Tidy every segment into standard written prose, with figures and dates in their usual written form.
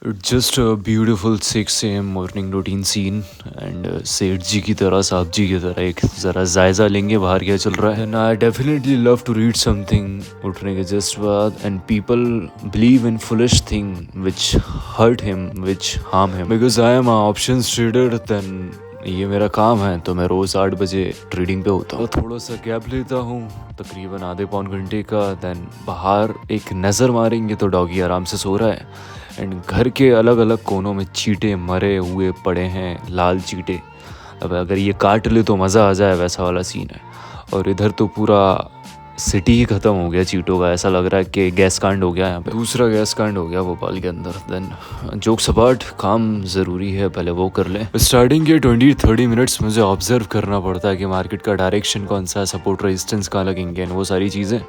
Just a beautiful 6 AM morning routine scene and Seth ji की तरह साहब जी की तरह एक ज़रा जायज़ा लेंगे बाहर क्या चल रहा है। And I definitely love to read something उठने के जस्ट बाद। And people believe in foolish thing which hurt him which harm him because I am options trader. Then ये मेरा काम है तो मैं रोज़ 8 बजे ट्रेडिंग पे होता हूँ। थोड़ा सा गैप लेता हूँ तकरीबन आधे पौन घंटे का। देन बाहर एक नज़र मारेंगे तो डॉगी आराम से सो रहा है। एंड घर के अलग अलग कोनों में चींटे मरे हुए पड़े हैं, लाल चींटे। अब अगर ये काट ले तो मज़ा आ जाए वैसा वाला सीन है। और इधर तो पूरा सिटी ही ख़त्म हो गया चींटों का। ऐसा लग रहा है कि गैस कांड हो गया यहाँ पे, दूसरा गैस कांड हो गया भोपाल के अंदर। देन जोक सपाट काम ज़रूरी है, पहले वो कर लें। स्टार्टिंग के 20-30 मिनट्स मुझे ऑब्जर्व करना पड़ता है कि मार्केट का डायरेक्शन कौन सा है, सपोर्ट रेजिस्टेंस कहाँ लगेंगे एंड वो सारी चीज़ें।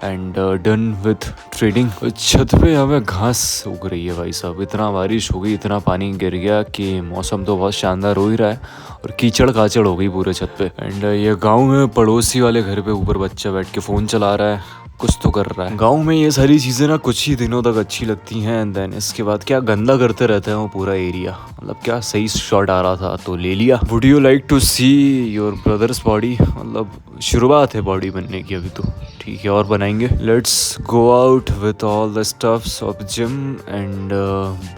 And done with trading. छत पे हमें घास उग रही है भाई साहब। इतना बारिश हो गई, इतना पानी गिर गया कि मौसम तो बहुत शानदार हो ही रहा है और कीचड़ काचड़ हो गई पूरे छत पे। एंड ये गांव में पड़ोसी वाले घर पे ऊपर बच्चा बैठ के फ़ोन चला रहा है, कुछ तो कर रहा है। गांव में ये सारी चीज़ें ना कुछ ही दिनों तक अच्छी लगती हैं। एंड देन इसके बाद क्या गंदा करते रहते हैं वो पूरा एरिया। मतलब क्या सही शॉट आ रहा था तो ले लिया। Would you like to see your brother's body? मतलब शुरुआत है बॉडी बनने की अभी तो, ठीक है और बनाएंगे। Let's go out with all the stuffs of gym and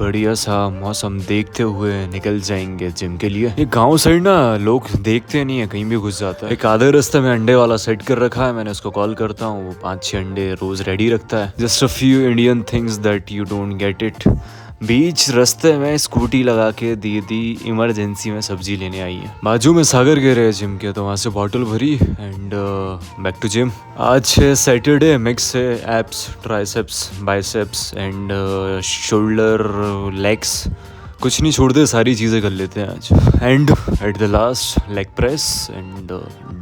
बढ़िया सा मौसम देखते हुए निकल जाएंगे जिम के लिए। ये गांव साइड ना लोग देखते नहीं है, कहीं भी घुस जाता है। एक आधे रास्ते में अंडे वाला सेट कर रखा है मैंने, उसको कॉल करता हूँ, वो 5-6 अंडे रोज रेडी रखता है। Just a few Indian things that you don't get it. बीच रास्ते में स्कूटी लगा के दीदी इमरजेंसी में सब्जी लेने आई है। बाजू में सागर गए रहे जिम के तो वहाँ से बॉटल भरी एंड बैक टू जिम। आज है सैटरडे, मिक्स है abs, triceps, biceps and shoulder, legs. कुछ नहीं छोड़ते, सारी चीज़ें कर लेते हैं आज। And at the last leg press and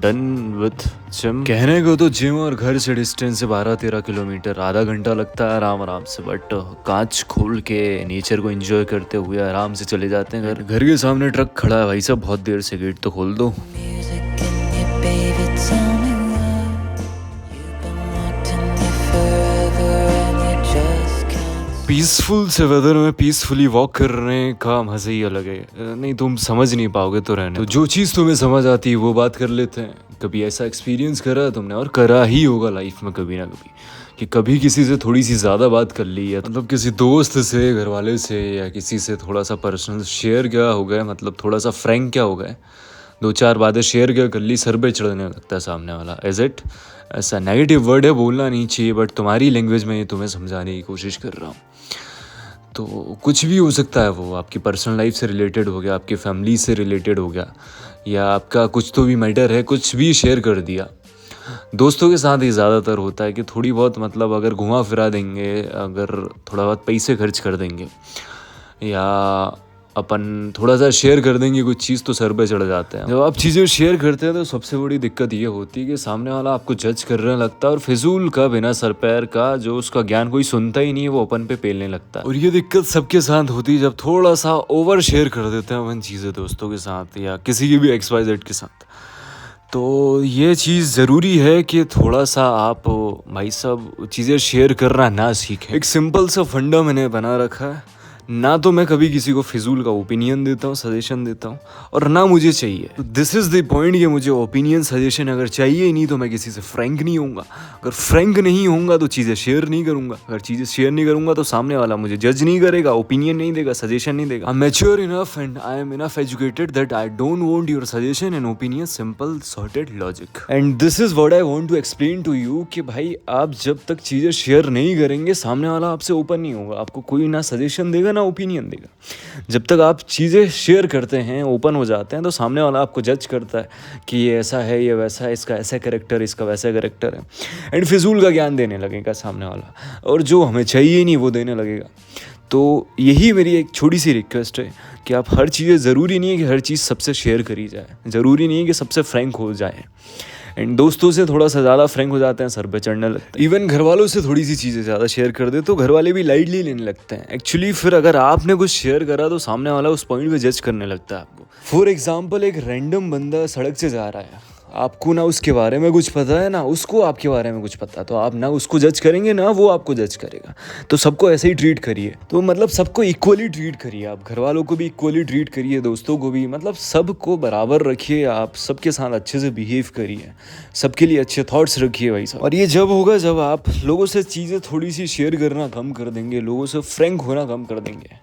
done with gym. कहने को तो जिम और घर से डिस्टेंस है 12-13 किलोमीटर, आधा घंटा लगता है आराम से। बट कांच खोल के नेचर को एंजॉय करते हुए आराम से चले जाते हैं घर। घर के सामने ट्रक खड़ा है भाई साहब बहुत देर से, गेट तो खोल दो। पीसफुल से वेदर में पीसफुली वॉक करने का मज़ा ही अलग है। नहीं तुम समझ नहीं पाओगे तो रहने तो। जो चीज़ तुम्हें समझ आती है वो बात कर लेते हैं। कभी ऐसा एक्सपीरियंस करा है तुमने, और करा ही होगा लाइफ में कभी ना कभी, कि कभी किसी से थोड़ी सी ज़्यादा बात कर ली है, मतलब किसी दोस्त से, घर वाले से, या किसी से थोड़ा सा पर्सनल शेयर क्या हो गया, मतलब थोड़ा सा फ्रैंक क्या हो गया, 2-4 बातें शेयर क्या कर ली, सर पे चढ़ने लगता है सामने वाला। Is it? ऐसा नेगेटिव वर्ड है, बोलना नहीं चाहिए, बट तुम्हारी लैंग्वेज में ये तुम्हें समझाने की कोशिश कर रहा हूँ। तो कुछ भी हो सकता है, वो आपकी पर्सनल लाइफ से रिलेटेड हो गया, आपकी फैमिली से रिलेटेड हो गया, या आपका कुछ तो भी मैटर है, कुछ भी शेयर कर दिया। दोस्तों के साथ ही ज़्यादातर होता है कि थोड़ी बहुत, मतलब अगर घुमा फिरा देंगे, अगर थोड़ा बहुत पैसे खर्च कर देंगे, या अपन थोड़ा सा शेयर कर देंगे कुछ चीज़, तो सर पे चढ़ जाते हैं। जब आप चीज़ें शेयर करते हैं तो सबसे बड़ी दिक्कत ये होती है कि सामने वाला आपको जज करने लगता है, और फिजूल का, बिना सर पैर का, जो उसका ज्ञान कोई सुनता ही नहीं है, वो अपन पे पेलने लगता है। और ये दिक्कत सबके साथ होती है जब थोड़ा सा ओवर शेयर कर देते हैं अपन चीज़ें दोस्तों के साथ या किसी की भी XYZ के साथ। तो ये चीज़ ज़रूरी है कि थोड़ा सा आप भाई साहब चीज़ें शेयर करना ना सीखें। एक सिंपल सा फंडा मैंने बना रखा है, ना तो मैं कभी किसी को फिजूल का ओपिनियन देता हूँ, सजेशन देता हूँ, और ना मुझे चाहिए। दिस इज़ द पॉइंट कि मुझे ओपिनियन, सजेशन अगर चाहिए ही नहीं तो मैं किसी से फ्रैंक नहीं होऊंगा। अगर फ्रैंक नहीं होऊंगा तो चीज़ें शेयर नहीं करूँगा। अगर चीज़ें शेयर नहीं करूँगा तो सामने वाला मुझे जज नहीं करेगा, ओपिनियन नहीं देगा, सजेशन नहीं देगा। I am mature enough and I am enough educated that I don't want your suggestion and opinion, simple sorted logic. And this is what I want to explain to you कि भाई आप जब तक चीज़ें share नहीं करेंगे, सामने वाला आपसे ओपन नहीं होगा, आपको कोई ना सजेशन देगा ना ओपिनियन देगा। जब तक आप चीज़ें शेयर करते हैं, ओपन हो जाते हैं, तो सामने वाला आपको जज करता है कि ये ऐसा है, ये वैसा है, इसका ऐसा कैरेक्टर, इसका वैसा कैरेक्टर है, एंड फिजूल का ज्ञान देने लगेगा सामने वाला, और जो हमें चाहिए नहीं वो देने लगेगा। तो यही मेरी एक छोटी सी रिक्वेस्ट है कि आप हर चीज़ें, ज़रूरी नहीं है कि हर चीज़ सबसे शेयर करी जाए, ज़रूरी नहीं है कि सबसे फ्रैंक हो जाए। एंड दोस्तों से थोड़ा सा ज़्यादा फ्रैंक हो जाते हैं, सर पे चढ़ने लगते हैं। इवन घर वालों से थोड़ी सी चीज़ें ज़्यादा शेयर कर दे तो घर वाले भी लाइटली लेने लगते हैं। एक्चुअली फिर अगर आपने कुछ शेयर करा तो सामने वाला उस पॉइंट पे जज करने लगता है आपको। फॉर एग्जाम्पल, एक रैंडम बंदा सड़क से जा रहा है आपको ना उसके बारे में कुछ पता है ना उसको आपके बारे में कुछ पता है, तो आप ना उसको जज करेंगे ना वो आपको जज करेगा। तो सबको ऐसे ही ट्रीट करिए, तो मतलब सबको इक्वली ट्रीट करिए, आप घर वालों को भी इक्वली ट्रीट करिए, दोस्तों को भी, मतलब सबको बराबर रखिए, आप सबके साथ अच्छे से बिहेव करिए, सबके लिए अच्छे थॉट्स रखिए भाई साहब। और ये जब होगा जब आप लोगों से चीज़ें थोड़ी सी शेयर करना कम कर देंगे, लोगों से फ्रैंक होना कम कर देंगे।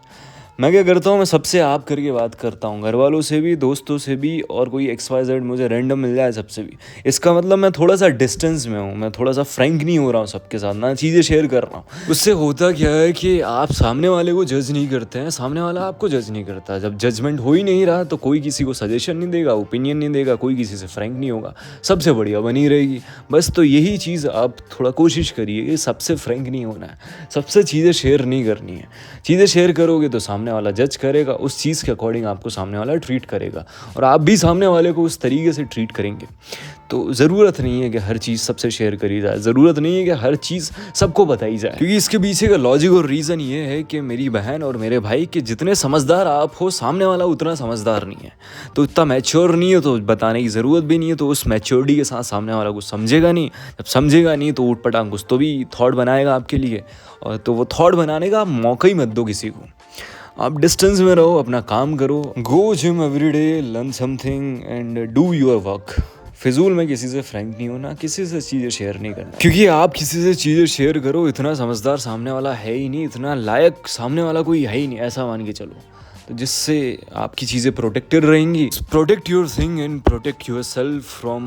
मैं क्या करता हूँ, मैं सबसे आप करके बात करता हूँ, घर वालों से भी, दोस्तों से भी, और कोई XYZ मुझे रैंडम मिल जाए सबसे भी। इसका मतलब मैं थोड़ा सा डिस्टेंस में हूँ, मैं थोड़ा सा फ्रैंक नहीं हो रहा हूँ सबके साथ, ना चीज़ें शेयर कर रहा हूँ। उससे होता क्या है कि आप सामने वाले को जज नहीं करते हैं, सामने वाला आपको जज नहीं करता। जब जजमेंट हो ही नहीं रहा तो कोई किसी को सजेशन नहीं देगा, ओपिनियन नहीं देगा, कोई किसी से फ्रैंक नहीं होगा, सबसे बढ़िया बनी रहेगी बस। तो यही चीज़ आप थोड़ा कोशिश करिए कि सबसे फ्रैंक नहीं होना है, सबसे चीज़ें शेयर नहीं करनी है। चीज़ें शेयर करोगे तो सामने वाला जज करेगा, उस चीज़ के अकॉर्डिंग आपको सामने वाला ट्रीट करेगा, और आप भी सामने वाले को उस तरीके से ट्रीट करेंगे। तो ज़रूरत नहीं है कि हर चीज़ सबसे शेयर करी जाए, ज़रूरत नहीं है कि हर चीज़ सबको बताई जाए, क्योंकि इसके पीछे का लॉजिक और रीज़न ये है कि मेरी बहन और मेरे भाई के जितने समझदार आप हो, सामने वाला उतना समझदार नहीं है, तो इतना मैच्योर नहीं है, तो बताने की ज़रूरत भी नहीं है। तो उस मैच्योरिटी के साथ सामने वाला कुछ समझेगा नहीं, जब समझेगा नहीं तो ऊट पटांग कुछ तो भी थॉट बनाएगा आपके लिए, और तो वो थॉट बनाने का मौका ही मत दो किसी को। आप डिस्टेंस में रहो, अपना काम करो, go gym every day, learn something and do your work. फिजूल में किसी से फ्रैंक नहीं होना, किसी से चीज़ें शेयर नहीं करना, क्योंकि आप किसी से चीज़ें शेयर करो, इतना समझदार सामने वाला है ही नहीं, इतना लायक सामने वाला कोई है ही नहीं, ऐसा मान के चलो। तो जिससे आपकी चीज़ें प्रोटेक्टेड रहेंगी। Protect your thing and protect your self from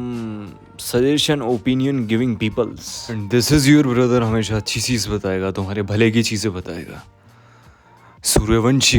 suggestion, opinion giving peoples. And this is your brother, हमेशा अच्छी चीज़ बताएगा, तुम्हारे भले की चीज़ें बताएगा। सूर्यवंशी।